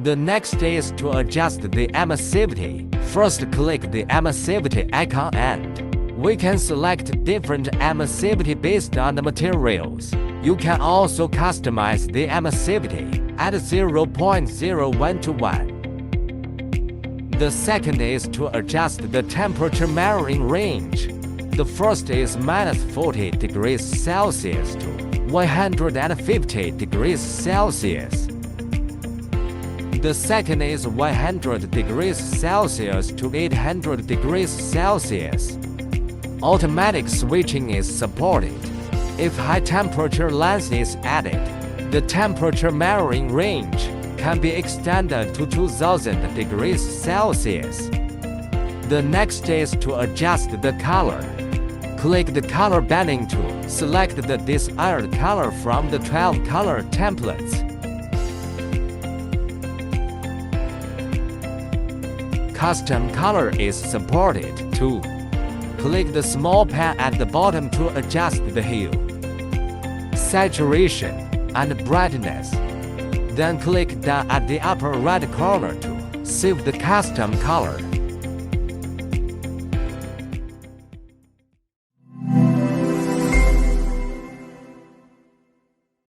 The next is to adjust the emissivity. First click the emissivity icon and we can select different emissivity based on the materials. You can also customize the emissivity at 0.01 to 1. The second is to adjust the temperature measuring range. The first is -40 degrees Celsius to 150 degrees Celsius. The second is 100 degrees Celsius to 800 degrees Celsius. Automatic switching is supported. If high temperature lens is added, the temperature measuring range can be extended to 2000 degrees Celsius. The next is to adjust the color. Click the color banding tool. Select the desired color from the 12 color templates. Custom color is supported too. Click the small pen at the bottom to adjust the hue, saturation, and brightness. Then click down at the upper right corner to save the custom color.